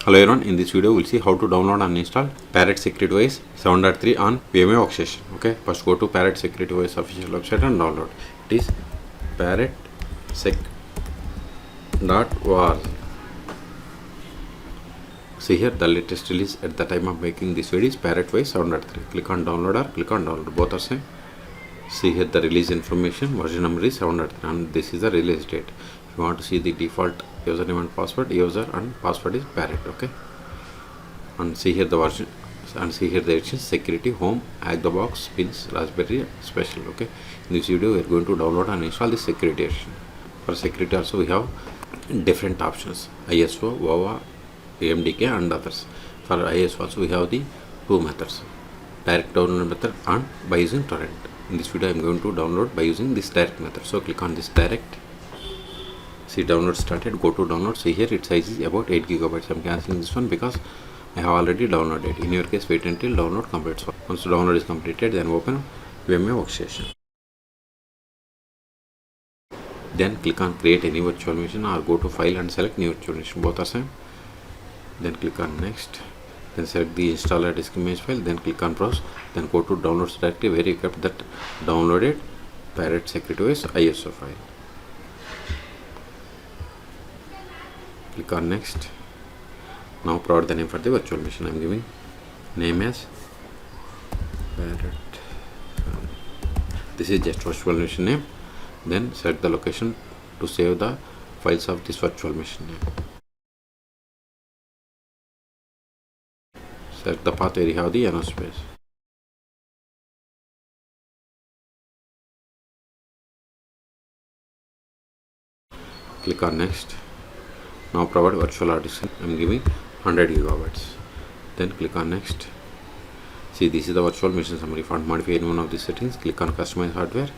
Hello everyone, in this video we'll see how to download and install Parrot Security OS 7.3 on VMware workstation. Okay, first go to Parrot Security OS official website and download. It is parrotsec.org. See here the latest release at the time of making this video is Parrot OS 7.3. Click on download or click on download, both are same. See here the release information, version number is 7.3 and this is the release date. If you want to see the default username and password, user and password is Parrot. Okay, and see here the version and see here the edition security, home, hack the box, pins, raspberry special. Okay, in this video we are going to download and install the security edition. For security also we have different options: ISO, WAVA, AMDK and others. For ISO also we have the two methods: direct download method and by using torrent. In this video I am going to download by using this direct method. So click on this direct. See, download started. Go to download. See here its size is about 8 GB. I am cancelling this one because I have already downloaded. In your case, wait until download completes. Once the download is completed, then open VMware workstation. Then click on create any virtual machine or go to file and select new virtual machine. Both are same. Then click on next. Then select the installer disk image file. Then click on browse. Then go to downloads directory where you kept that downloaded Parrot Security OS ISO file. Click on next. Now provide the name for the virtual machine. I am giving name as Parrot. This is just virtual machine name. Then select the location to save the files of this virtual machine name. Select the path where you have the NO space. Click on next. Now provide virtual hard disk. I am giving 100 GB. Then click on next. See, this is the virtual machine summary. If you want to modify any one of these settings, click on customize hardware.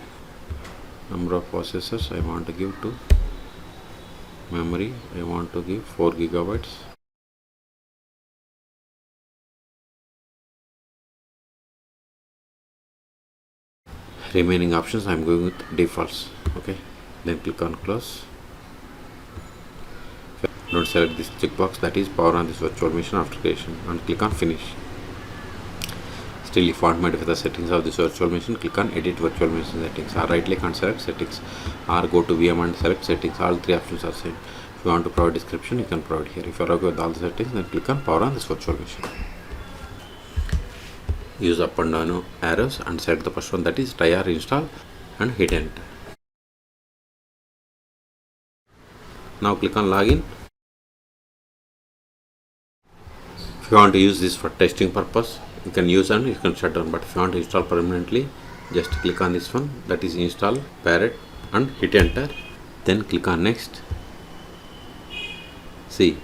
Number of processors I want to give to memory. I want to give 4 GB. Remaining options I am going with defaults. Okay. Then click on close. Now select this checkbox, that is power on this virtual machine after creation, and click on finish. Still, if you want to modify the settings of this virtual machine, click on edit virtual machine settings, or right click and select settings, or go to VM and select settings. All three options are same. If you want to provide description, you can provide here. If you are okay with all the settings, then click on power on this virtual machine. Use up and down arrows and select the first one, that is try or install, and hit enter. Now click on login. If you want to use this for testing purpose, you can use and you can shut down. But if you want to install permanently, just click on this one, that is install Parrot, and hit enter. Then click on next. See,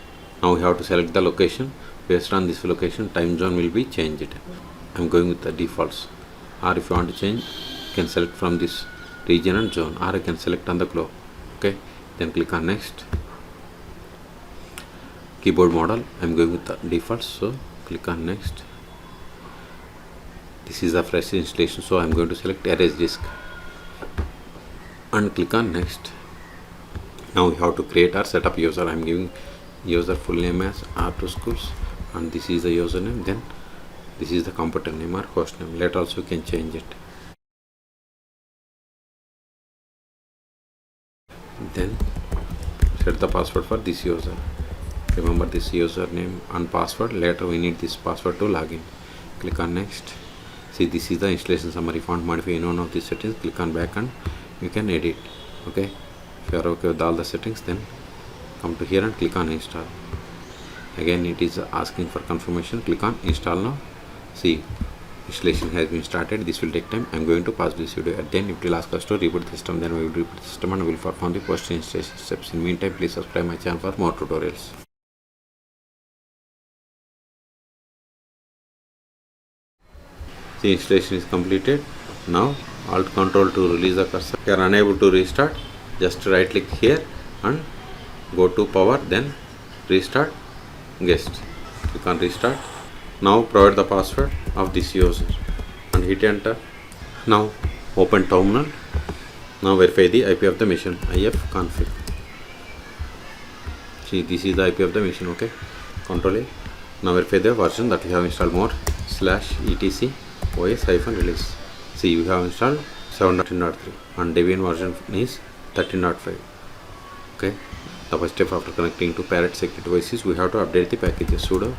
now we have to select the location. Based on this location, time zone will be changed. I am going with the defaults. Or if you want to change, you can select from this region and zone, or you can select on the globe. Okay. Then click on next. Keyboard model I am going with the defaults, so click on next. This is a fresh installation, so I am going to select erase disk and click on next. Now we have to create or set up user. I am giving user full name as R2 schools, and this is the username. Then this is the computer name or host name. Later also you can change it. Then set the password for this user. Remember this username and password. Later we need this password to login. Click on next. See, this is the installation summary. If you want to modify any one of these settings, click on back and you can edit. Okay. If you are okay with all the settings, then come to here and click on install. Again it is asking for confirmation. Click on install now. See, installation has been started. This will take time. I am going to pause this video. At the end, it will ask us to reboot the system. Then we will reboot the system and we will perform the post installation steps. In the meantime, please subscribe my channel for more tutorials. The installation is completed. Now Alt Control to release the cursor. If you are unable to restart, just right click here and go to power, then restart guest. Click on restart. Now provide the password of this user and hit enter. Now open terminal. Now verify the IP of the machine, ifconfig. See, this is the IP of the machine. Okay, Control A. Now verify the version that we have installed more /etc os-release. See, we have installed 7.13 and Debian version is 13.5. Okay. The first step after connecting to Parrot Security OS is we have to update the packages. Sudo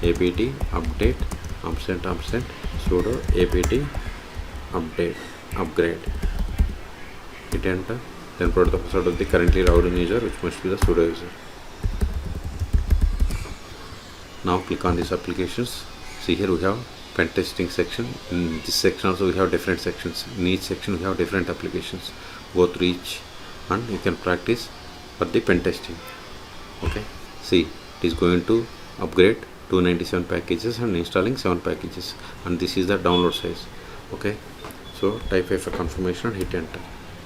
apt update -- sudo apt update upgrade. Hit enter. Then put the password of the currently logged in user, which must be the sudo user. Now click on these applications. See, here we have pen testing section. In this section also we have different sections. In each section we have different applications. Go through each and you can practice for the pen testing. Okay. See, it is going to upgrade 297 packages and installing 7 packages, and this is the download size. Okay. So type A for confirmation and hit enter.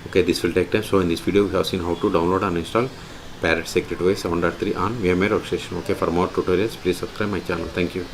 Okay, this will take time. So in this video we have seen how to download and install Parrot Security OS 7.3 on VMware workstation. Okay, for more tutorials please subscribe my channel. Thank you.